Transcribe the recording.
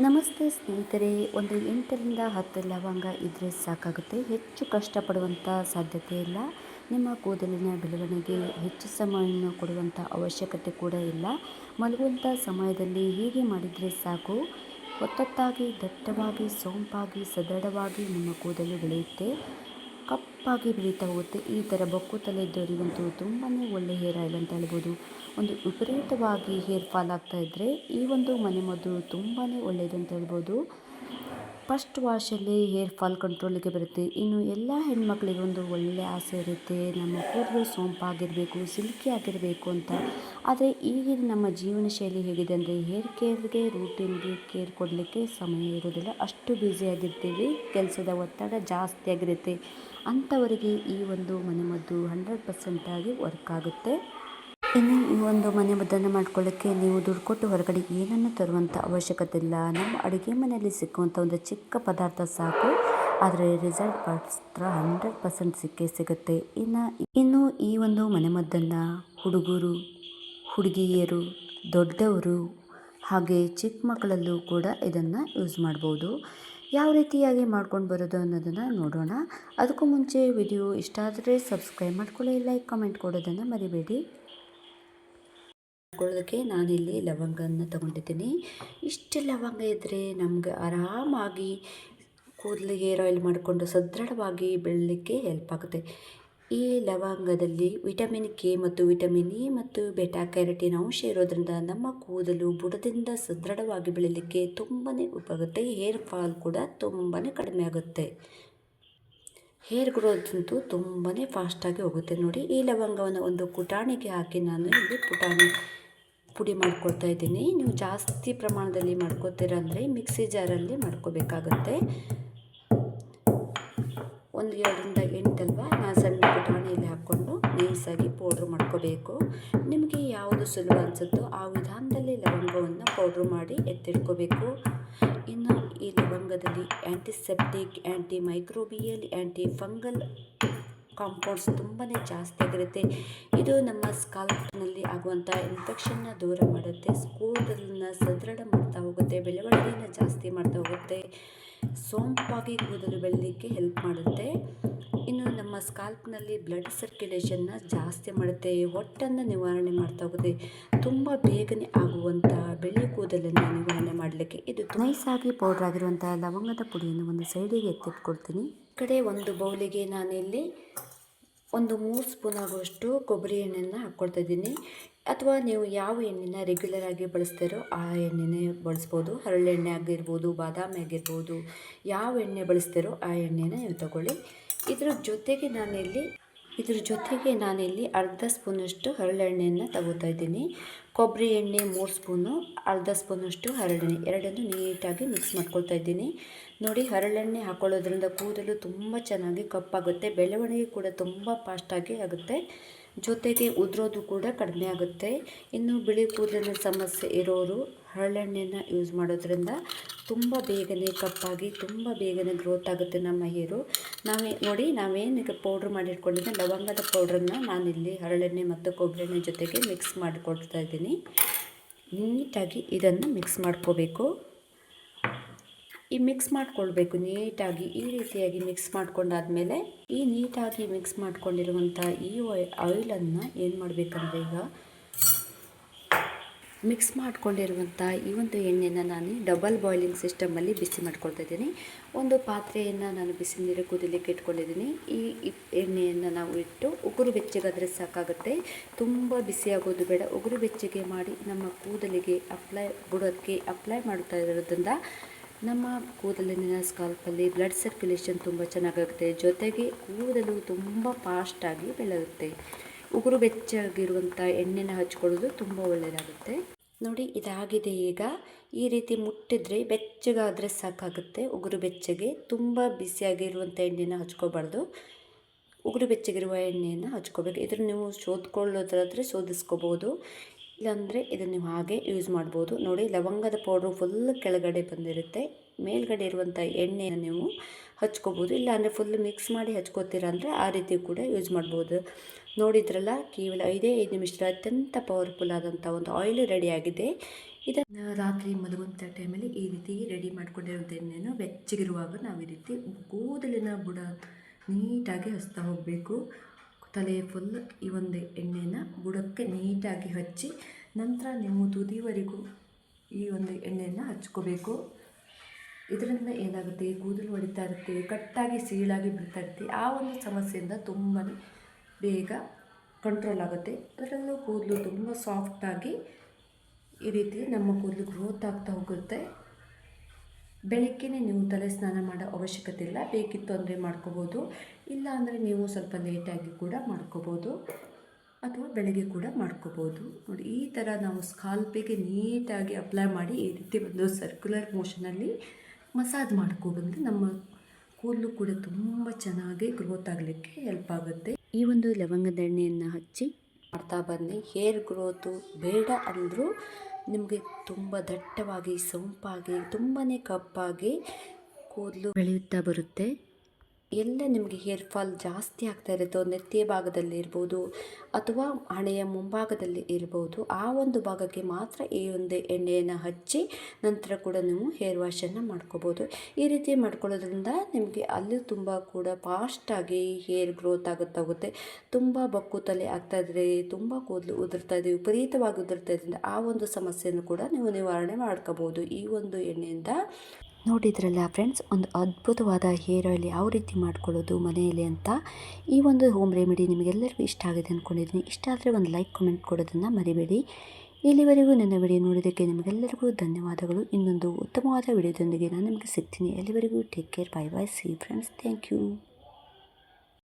ನಮಸ್ತೆ ಸ್ನೇಹಿತರೆ. ಒಂದು 8ರಿಂದ 10 ಲವಂಗ ಇದ್ದರೆ ಸಾಕಾಗುತ್ತೆ. ಹೆಚ್ಚು ಕಷ್ಟಪಡುವಂಥ ಸಾಧ್ಯತೆ ಇಲ್ಲ. ನಿಮ್ಮ ಕೂದಲಿನ ಬೆಳವಣಿಗೆ ಹೆಚ್ಚು ಸಮಯವನ್ನು ಕೊಡುವಂಥ ಅವಶ್ಯಕತೆ ಕೂಡ ಇಲ್ಲ. ಮಲಗುವಂಥ ಸಮಯದಲ್ಲಿ ಹೀಗೆ ಮಾಡಿದರೆ ಸಾಕು. ಒತ್ತೊತ್ತಾಗಿ ದಟ್ಟವಾಗಿ ಸೊಂಪಾಗಿ ಸದೃಢವಾಗಿ ನಿಮ್ಮ ಕೂದಲು ಬೆಳೆಯುತ್ತೆ. ಕಪ್ಪಾಗಿ ಬೆಳೀತಾ ಹೋಗುತ್ತೆ. ಈ ಥರ ಬೊಕ್ಕು ತಲೆ ಇದ್ದವರಿಗಂತೂ ತುಂಬಾ ಒಳ್ಳೆ ಹೇರ್ ಆಯಿಲ್ ಅಂತ ಹೇಳ್ಬೋದು. ಒಂದು ವಿಪರೀತವಾಗಿ ಹೇರ್ ಫಾಲ್ ಆಗ್ತಾ ಇದ್ದರೆ ಈ ಒಂದು ಮನೆಮದ್ದು ತುಂಬಾ ಒಳ್ಳೆಯದು ಅಂತ ಹೇಳ್ಬೋದು. ಫಸ್ಟ್ ವಾಶಲ್ಲಿ ಹೇರ್ ಫಾಲ್ ಕಂಟ್ರೋಲಿಗೆ ಬರುತ್ತೆ. ಇನ್ನು ಎಲ್ಲ ಹೆಣ್ಮಕ್ಳಿಗೆ ಒಂದು ಒಳ್ಳೆಯ ಆಸೆ ಇರುತ್ತೆ, ನಮ್ಮ ಕೂದಲು ಸೊಂಪಾಗಿರಬೇಕು, ಸಿಲ್ಕಿ ಆಗಿರಬೇಕು ಅಂತ. ಆದರೆ ಈಗಿನ ನಮ್ಮ ಜೀವನ ಶೈಲಿ ಹೇಗಿದೆ ಅಂದರೆ ಹೇರ್ ಕೇರ್ಗೆ ರೂಟೀನ್ಗೆ ಕೇರ್ ಕೊಡಲಿಕ್ಕೆ ಸಮಯ ಇರೋದಿಲ್ಲ. ಅಷ್ಟು ಬ್ಯುಸಿಯಾಗಿರ್ತೀವಿ, ಕೆಲಸದ ಒತ್ತಡ ಜಾಸ್ತಿ ಆಗಿರುತ್ತೆ. ಅಂಥವರಿಗೆ ಈ ಒಂದು ಮನೆಮದ್ದು 100% ಆಗಿ ವರ್ಕ್ ಆಗುತ್ತೆ. ಇನ್ನು ಈ ಒಂದು ಮನೆಮದ್ದನ್ನು ಮಾಡ್ಕೊಳ್ಳೋಕ್ಕೆ ನೀವು ದುಡ್ಡು ಕೊಟ್ಟು ಹೊರಗಡೆ ಏನನ್ನು ತರುವಂಥ ಅವಶ್ಯಕತೆ ಇಲ್ಲ. ನಮ್ಮ ಅಡುಗೆ ಮನೆಯಲ್ಲಿ ಸಿಕ್ಕುವಂಥ ಒಂದು ಚಿಕ್ಕ ಪದಾರ್ಥ ಸಾಕು, ಆದರೆ ರಿಸಲ್ಟ್ ಮಾತ್ರ 100% ಸಿಕ್ಕೇ ಸಿಗುತ್ತೆ. ಇನ್ನು ಈ ಒಂದು ಮನೆಮದ್ದನ್ನು ಹುಡುಗರು, ಹುಡುಗಿಯರು, ದೊಡ್ಡವರು ಹಾಗೆ ಚಿಕ್ಕ ಮಕ್ಕಳಲ್ಲೂ ಕೂಡ ಇದನ್ನು ಯೂಸ್ ಮಾಡ್ಬೋದು. ಯಾವ ರೀತಿಯಾಗಿ ಮಾಡ್ಕೊಂಡು ಬರೋದು ಅನ್ನೋದನ್ನು ನೋಡೋಣ. ಅದಕ್ಕೂ ಮುಂಚೆ ವಿಡಿಯೋ ಇಷ್ಟ ಆದರೆ ಸಬ್ಸ್ಕ್ರೈಬ್ ಮಾಡ್ಕೊಳ್ಳಿ, ಲೈಕ್ ಕಮೆಂಟ್ ಕೊಡೋದನ್ನು ಮರಿಬೇಡಿ. ಮಾಡ್ಕೊಳ್ಳೋದಕ್ಕೆ ನಾನಿಲ್ಲಿ ಲವಂಗನ ತೊಗೊಂಡಿದ್ದೀನಿ. ಇಷ್ಟು ಲವಂಗ ಇದ್ದರೆ ನಮಗೆ ಆರಾಮಾಗಿ ಕೂದಲಿಗೆ ಹೇರ್ ಆಯಿಲ್ ಮಾಡಿಕೊಂಡು ಸದೃಢವಾಗಿ ಬೆಳಲಿಕ್ಕೆ ಹೆಲ್ಪ್ ಆಗುತ್ತೆ. ಈ ಲವಂಗದಲ್ಲಿ ವಿಟಮಿನ್ ಕೆ ಮತ್ತು ವಿಟಮಿನ್ ಇ ಮತ್ತು ಬೆಟಾ ಕ್ಯಾರೋಟಿನ್ ಅಂಶ ಇರೋದ್ರಿಂದ ನಮ್ಮ ಕೂದಲು ಬುಡದಿಂದ ಸದೃಢವಾಗಿ ಬೆಳೀಲಿಕ್ಕೆ ತುಂಬಾ ಉಪಯುಕ್ತ. ಹೇರ್ ಫಾಲ್ ಕೂಡ ತುಂಬಾ ಕಡಿಮೆ ಆಗುತ್ತೆ. ಹೇರ್ ಗ್ರೋತ್ ಅಂತೂ ತುಂಬಾ ಫಾಸ್ಟಾಗಿ ಹೋಗುತ್ತೆ. ನೋಡಿ, ಈ ಲವಂಗವನ್ನು ಒಂದು ಕುಟಾಣಿಗೆ ಹಾಕಿ ನಾನು ಇಲ್ಲಿ ಪುಡಿ ಮಾಡ್ಕೊಳ್ತಾ ಇದ್ದೀನಿ. ನೀವು ಜಾಸ್ತಿ ಪ್ರಮಾಣದಲ್ಲಿ ಮಾಡ್ಕೋತೀರ ಅಂದರೆ ಮಿಕ್ಸಿ ಜಾರಲ್ಲಿ ಮಾಡ್ಕೋಬೇಕಾಗತ್ತೆ. 1-2ರಿಂದ 8 ಅಲ್ವಾ, ನಾನು ಸಣ್ಣ ಪುಟಾಣಿಯಲ್ಲಿ ಹಾಕ್ಕೊಂಡು ನೈಸಾಗಿ ಪೌಡ್ರ್ ಮಾಡ್ಕೋಬೇಕು. ನಿಮಗೆ ಯಾವುದು ಸುಲಭ ಅನಿಸುತ್ತೋ ಆ ವಿಧಾನದಲ್ಲಿ ಲವಂಗವನ್ನು ಪೌಡ್ರ್ ಮಾಡಿ ಎತ್ತಿಟ್ಕೋಬೇಕು. ಇನ್ನು ಈ ಲವಂಗದಲ್ಲಿ ಆ್ಯಂಟಿಸೆಪ್ಟಿಕ್, ಆ್ಯಂಟಿ ಮೈಕ್ರೋಬಿಯಲ್, ಆ್ಯಂಟಿ ಫಂಗಲ್ ಕಾಂಪೌಂಡ್ಸ್ ತುಂಬಾ ಜಾಸ್ತಿ ಆಗಿರುತ್ತೆ. ಇದು ನಮ್ಮ ಸ್ಕಾಲ್ಪ್ನಲ್ಲಿ ಆಗುವಂಥ ಇನ್ಫೆಕ್ಷನ್ನ ದೂರ ಮಾಡುತ್ತೆ, ಕೂದಲನ್ನು ಸದೃಢ ಮಾಡ್ತಾ ಹೋಗುತ್ತೆ, ಬೆಳವಣಿಗೆಯನ್ನು ಜಾಸ್ತಿ ಮಾಡ್ತಾ ಹೋಗುತ್ತೆ, ಸೊಂಪಾಗಿ ಕೂದಲು ಬೆಳಲಿಕ್ಕೆ ಹೆಲ್ಪ್ ಮಾಡುತ್ತೆ. ಇನ್ನು ನಮ್ಮ ಸ್ಕಾಲ್ಪ್ನಲ್ಲಿ ಬ್ಲಡ್ ಸರ್ಕ್ಯುಲೇಷನ್ನ ಜಾಸ್ತಿ ಮಾಡುತ್ತೆ, ಹೊಟ್ಟನ್ನು ನಿವಾರಣೆ ಮಾಡ್ತಾ ಹೋಗುತ್ತೆ. ತುಂಬ ಬೇಗನೆ ಆಗುವಂಥ ಬೆಳೆ ಕೂದಲನ್ನು ನಿವಾರಣೆ ಮಾಡಲಿಕ್ಕೆ ಇದು ನೈಸಾಗಿ ಪೌಡ್ರ್ ಆಗಿರುವಂಥ ಲವಂಗದ ಪುಡಿಯನ್ನು ಒಂದು ಸೈಡಿಗೆ ಎತ್ತಿಟ್ಕೊಳ್ತೀನಿ. ಈ ಕಡೆ ಒಂದು ಬೌಲಿಗೆ ನಾನಿಲ್ಲಿ ಒಂದು 3 ಸ್ಪೂನ್ ಆಗುವಷ್ಟು ಕೊಬ್ಬರಿ ಎಣ್ಣೆಯನ್ನು ಹಾಕ್ಕೊಳ್ತಾ ಇದ್ದೀನಿ. ಅಥವಾ ನೀವು ಯಾವ ಎಣ್ಣೆನ ರೆಗ್ಯುಲರ್ ಆಗಿ ಬಳಸ್ತೀರೋ ಆ ಎಣ್ಣೆನೇ ಬಳಸ್ಬೋದು. ಹರಳೆಣ್ಣೆ ಆಗಿರ್ಬೋದು, ಬಾದಾಮಿ ಆಗಿರ್ಬೋದು, ಯಾವ ಎಣ್ಣೆ ಬಳಸ್ತೀರೋ ಆ ಎಣ್ಣೆನ ನೀವು ತಗೊಳ್ಳಿ. ಇದ್ರ ಜೊತೆಗೆ ನಾನಿಲ್ಲಿ ಅರ್ಧ ಸ್ಪೂನಷ್ಟು ಹರಳೆಣ್ಣೆಯನ್ನು ತಗೋತಾ ಇದ್ದೀನಿ. ಕೊಬ್ಬರಿ ಎಣ್ಣೆ 3 ಸ್ಪೂನು, ಅರ್ಧ ಸ್ಪೂನಷ್ಟು ಹರಳೆಣ್ಣೆ ಎರಡನ್ನೂ ನೀಟಾಗಿ ಮಿಕ್ಸ್ ಮಾಡ್ಕೊಳ್ತಾ ಇದ್ದೀನಿ. ನೋಡಿ, ಹರಳೆಣ್ಣೆ ಹಾಕೊಳ್ಳೋದ್ರಿಂದ ಕೂದಲು ತುಂಬ ಚೆನ್ನಾಗಿ ಕಪ್ಪಾಗುತ್ತೆ, ಬೆಳವಣಿಗೆ ಕೂಡ ತುಂಬ ಫಾಸ್ಟಾಗಿ ಆಗುತ್ತೆ, ಜೊತೆಗೆ ಉದುರೋದು ಕೂಡ ಕಡಿಮೆ ಆಗುತ್ತೆ. ಇನ್ನು ಬಿಳಿ ಕೂದಲಿನ ಸಮಸ್ಯೆ ಇರೋರು ಹರಳೆಣ್ಣೆನ ಯೂಸ್ ಮಾಡೋದ್ರಿಂದ ತುಂಬ ಬೇಗನೆ ಕಪ್ಪಾಗಿ ತುಂಬ ಬೇಗನೆ ಗ್ರೋತ್ ಆಗುತ್ತೆ ನಮ್ಮ ಹೇರು. ನಾವೇನೀಗ ಪೌಡ್ರ್ ಮಾಡಿಟ್ಕೊಂಡಿದ್ದೆ ಲವಂಗದ ಪೌಡ್ರನ್ನು ನಾನಿಲ್ಲಿ ಹರಳೆಣ್ಣೆ ಮತ್ತು ಕೊಬ್ಬರಿ ಎಣ್ಣೆ ಜೊತೆಗೆ ಮಿಕ್ಸ್ ಮಾಡಿಕೊಡ್ತಾ ಇದ್ದೀನಿ. ನೀಟಾಗಿ ಇದನ್ನು ಮಿಕ್ಸ್ ಮಾಡ್ಕೋಬೇಕು. ಈ ಮಿಕ್ಸ್ ಮಾಡ್ಕೊಳ್ಬೇಕು ನೀಟಾಗಿ. ಈ ರೀತಿಯಾಗಿ ಮಿಕ್ಸ್ ಮಾಡ್ಕೊಂಡಾದಮೇಲೆ ಈ ನೀಟಾಗಿ ಮಿಕ್ಸ್ ಮಾಡ್ಕೊಂಡಿರುವಂಥ ಈ ಆಯಿಲನ್ನು ಏನು ಮಾಡಬೇಕಂದ್ರೆ, ಈಗ ಮಿಕ್ಸ್ ಮಾಡ್ಕೊಂಡಿರುವಂಥ ಈ ಒಂದು ಎಣ್ಣೆನ ನಾನು ಡಬಲ್ ಬಾಯ್ಲಿಂಗ್ ಸಿಸ್ಟಮಲ್ಲಿ ಬಿಸಿ ಮಾಡ್ಕೊಳ್ತಾ ಇದ್ದೀನಿ. ಒಂದು ಪಾತ್ರೆಯನ್ನು ನಾನು ಬಿಸಿ ನೀರು ಕುದಿಲಿಕ್ಕೆ ಇಟ್ಕೊಂಡಿದ್ದೀನಿ. ಈ ಎಣ್ಣೆಯನ್ನು ನಾವು ಇಟ್ಟು ಉಗುರು ಬೆಚ್ಚಗಾದರೆ ಸಾಕಾಗುತ್ತೆ, ತುಂಬ ಬಿಸಿಯಾಗೋದು ಬೇಡ. ಉಗುರು ಬೆಚ್ಚಗೆ ಮಾಡಿ ನಮ್ಮ ಕೂದಲಿಗೆ ಬುಡಕ್ಕೆ ಅಪ್ಲೈ ಮಾಡ್ತಾ ಇರೋದ್ರಿಂದ ನಮ್ಮ ಕೂದಲಿನ ಸ್ಕಾಲ್ಪಲ್ಲಿ ಬ್ಲಡ್ ಸರ್ಕ್ಯುಲೇಷನ್ ತುಂಬ ಚೆನ್ನಾಗಾಗುತ್ತೆ, ಜೊತೆಗೆ ಕೂದಲು ತುಂಬ ಫಾಸ್ಟಾಗಿ ಬೆಳೆಯುತ್ತೆ. ಉಗುರು ಬೆಚ್ಚಗಿರುವಂಥ ಎಣ್ಣೆನ ಹಚ್ಕೊಳ್ಳೋದು ತುಂಬ ಒಳ್ಳೆಯದಾಗುತ್ತೆ. ನೋಡಿ, ಇದಾಗಿದೆ. ಈಗ ಈ ರೀತಿ ಮುಟ್ಟಿದ್ರೆ ಬೆಚ್ಚಗಾದರೆ ಸಾಕಾಗುತ್ತೆ. ಉಗುರು ಬೆಚ್ಚಗೆ ತುಂಬ ಬಿಸಿಯಾಗಿರುವಂಥ ಎಣ್ಣೆನ ಹಚ್ಕೋಬಾರ್ದು, ಉಗುರು ಬೆಚ್ಚಗಿರುವ ಎಣ್ಣೆಯನ್ನು ಹಚ್ಕೋಬೇಕು. ಇದನ್ನು ನೀವು ಶೋಧಿಸ್ಕೊಳ್ಳೋದಾದರೆ ಶೋಧಿಸ್ಕೋಬೋದು, ಇಲ್ಲಾಂದರೆ ಇದನ್ನು ನೀವು ಹಾಗೆ ಯೂಸ್ ಮಾಡ್ಬೋದು. ನೋಡಿ, ಲವಂಗದ ಪೌಡ್ರು ಫುಲ್ ಕೆಳಗಡೆ ಬಂದಿರುತ್ತೆ, ಮೇಲ್ಗಡೆ ಇರುವಂಥ ಎಣ್ಣೆಯನ್ನು ನೀವು ಹಚ್ಕೋಬೋದು. ಇಲ್ಲಾಂದರೆ ಫುಲ್ ಮಿಕ್ಸ್ ಮಾಡಿ ಹಚ್ಕೋತೀರ ಅಂದರೆ ಆ ರೀತಿ ಕೂಡ ಯೂಸ್ ಮಾಡ್ಬೋದು. ನೋಡಿದ್ರಲ್ಲ, ಕೇವಲ 5 ನಿಮಿಷದಲ್ಲಿ ಅತ್ಯಂತ ಪವರ್ಫುಲ್ ಆದಂಥ ಒಂದು ಆಯಿಲ್ ರೆಡಿಯಾಗಿದೆ. ಇದನ್ನು ರಾತ್ರಿ ಮಲಗುವಂಥ ಟೈಮಲ್ಲಿ ಈ ರೀತಿ ರೆಡಿ ಮಾಡ್ಕೊಂಡಿರೋದು ಎಣ್ಣೆಯನ್ನು ಬೆಚ್ಚಗಿರುವಾಗ ನಾವು ಈ ರೀತಿ ಕೂದಲಿನ ಬುಡ ನೀಟಾಗಿ ಹಚ್ತಾ ಹೋಗಬೇಕು. ತಲೆ ಫುಲ್ ಈ ಒಂದು ಎಣ್ಣೆನ ಬುಡಕ್ಕೆ ನೀಟಾಗಿ ಹಚ್ಚಿ ನಂತರ ನೀವು ತುದಿವರೆಗೂ ಈ ಒಂದು ಎಣ್ಣೆಯನ್ನು ಹಚ್ಕೋಬೇಕು. ಇದರಿಂದ ಏನಾಗುತ್ತೆ, ಕೂದಲು ಹೊಡಿತಾ ಇರುತ್ತೆ, ಕಟ್ಟಾಗಿ ಸೀಳಾಗಿ ಬಿಡ್ತಾ ಇರುತ್ತೆ. ಆ ಒಂದು ಸಮಸ್ಯೆಯಿಂದ ತುಂಬಾ ಬೇಗ ಕಂಟ್ರೋಲ್ ಆಗುತ್ತೆ. ಅದರಲ್ಲೂ ಕೂದಲು ತುಂಬ ಸಾಫ್ಟಾಗಿ ಈ ರೀತಿ ನಮ್ಮ ಕೂದಲು ಗ್ರೋತ್ ಆಗ್ತಾ ಹೋಗುತ್ತೆ. ಬೆಳಗ್ಗೆ ನೀವು ತಲೆ ಸ್ನಾನ ಮಾಡೋ ಅವಶ್ಯಕತೆ ಇಲ್ಲ. ಬೇಕಿತ್ತು ಅಂದರೆ ಮಾಡ್ಕೋಬೋದು, ಇಲ್ಲ ಅಂದರೆ ನೀವು ಸ್ವಲ್ಪ ಲೇಟಾಗಿ ಕೂಡ ಮಾಡ್ಕೋಬೋದು, ಅಥವಾ ಬೆಳಗ್ಗೆ ಕೂಡ ಮಾಡ್ಕೋಬೋದು. ನೋಡಿ, ಈ ಥರ ನಾವು ಸ್ಕಾಲ್ಪಿಗೆ ನೀಟಾಗಿ ಅಪ್ಲೈ ಮಾಡಿ ಈ ರೀತಿ ಒಂದು ಸರ್ಕ್ಯುಲರ್ ಮೋಷನಲ್ಲಿ ಮಸಾಜ್ ಮಾಡ್ಕೊಬಂದರೆ ನಮ್ಮ ಕೂದಲು ಕೂಡ ತುಂಬ ಚೆನ್ನಾಗಿ ಗ್ರೋತ್ ಆಗಲಿಕ್ಕೆ ಹೆಲ್ಪ್ ಆಗುತ್ತೆ. ಈ ಒಂದು ಲವಂಗದ ಎಣ್ಣೆಯನ್ನು ಹಚ್ಚಿ ಮಾಡ್ತಾ ಬನ್ನಿ. ಹೇರ್ ಗ್ರೋತು ಬೇಡ ಅಂದರೂ ನಿಮಗೆ ತುಂಬ ದಟ್ಟವಾಗಿ ಸೊಂಪಾಗಿ ತುಂಬಾ ಕಪ್ಪಾಗಿ ಕೂದಲು ಬೆಳೆಯುತ್ತಾ ಬರುತ್ತೆ. ಎಲ್ಲ ನಿಮಗೆ ಹೇರ್ ಫಾಲ್ ಜಾಸ್ತಿ ಆಗ್ತಾ ಇರುತ್ತೋ ನೆತ್ತಿಯ ಭಾಗದಲ್ಲಿ ಇರ್ಬೋದು ಅಥವಾ ಹಣೆಯ ಮುಂಭಾಗದಲ್ಲಿ ಇರ್ಬೋದು, ಆ ಒಂದು ಭಾಗಕ್ಕೆ ಮಾತ್ರ ಈ ಒಂದು ಎಣ್ಣೆಯನ್ನು ಹಚ್ಚಿ ನಂತರ ಕೂಡ ನೀವು ಹೇರ್ ವಾಶನ್ನು ಮಾಡ್ಕೋಬೋದು. ಈ ರೀತಿ ಮಾಡ್ಕೊಳ್ಳೋದ್ರಿಂದ ನಿಮಗೆ ಅಲ್ಲಿ ತುಂಬ ಕೂಡ ಫಾಸ್ಟಾಗಿ ಹೇರ್ ಗ್ರೋತ್ ಆಗುತ್ತೆ. ತುಂಬ ಬಕ್ಕು ತಲೆ ಆಗ್ತಾ ಇದ್ರೆ, ತುಂಬ ಕೂದಲು ಉದುರ್ತಾ ಇದೆ, ವಿಪರೀತವಾಗಿ ಉದುರ್ತಾ ಇದ್ರಿಂದ ಆ ಒಂದು ಸಮಸ್ಯೆಯನ್ನು ಕೂಡ ನೀವು ನಿವಾರಣೆ ಮಾಡ್ಕೋಬೋದು ಈ ಒಂದು ಎಣ್ಣೆಯಿಂದ. ನೋಡಿದ್ರಲ್ಲ ಫ್ರೆಂಡ್ಸ್, ಒಂದು ಅದ್ಭುತವಾದ ಹೇರ್ ಆಯಿಲ್ ಯಾವ ರೀತಿ ಮಾಡ್ಕೊಳ್ಳೋದು ಮನೆಯಲ್ಲಿ ಅಂತ. ಈ ಒಂದು ಹೋಮ್ ರೆಮಿಡಿ ನಿಮಗೆಲ್ಲರಿಗೂ ಇಷ್ಟ ಆಗಿದೆ ಅಂದ್ಕೊಂಡಿದ್ದೀನಿ. ಇಷ್ಟ ಆದರೆ ಒಂದು ಲೈಕ್ ಕಮೆಂಟ್ ಕೊಡೋದನ್ನು ಮರಿಬೇಡಿ. ಇಲ್ಲಿವರೆಗೂ ನನ್ನ ವಿಡಿಯೋ ನೋಡೋದಕ್ಕೆ ನಿಮಗೆಲ್ಲರಿಗೂ ಧನ್ಯವಾದಗಳು. ಇನ್ನೊಂದು ಉತ್ತಮವಾದ ವಿಡಿಯೋದೊಂದಿಗೆ ನಾನು ನಿಮಗೆ ಸಿಗ್ತೀನಿ. ಎಲ್ಲಿವರೆಗೂ take care, bye bye, see friends, thank you.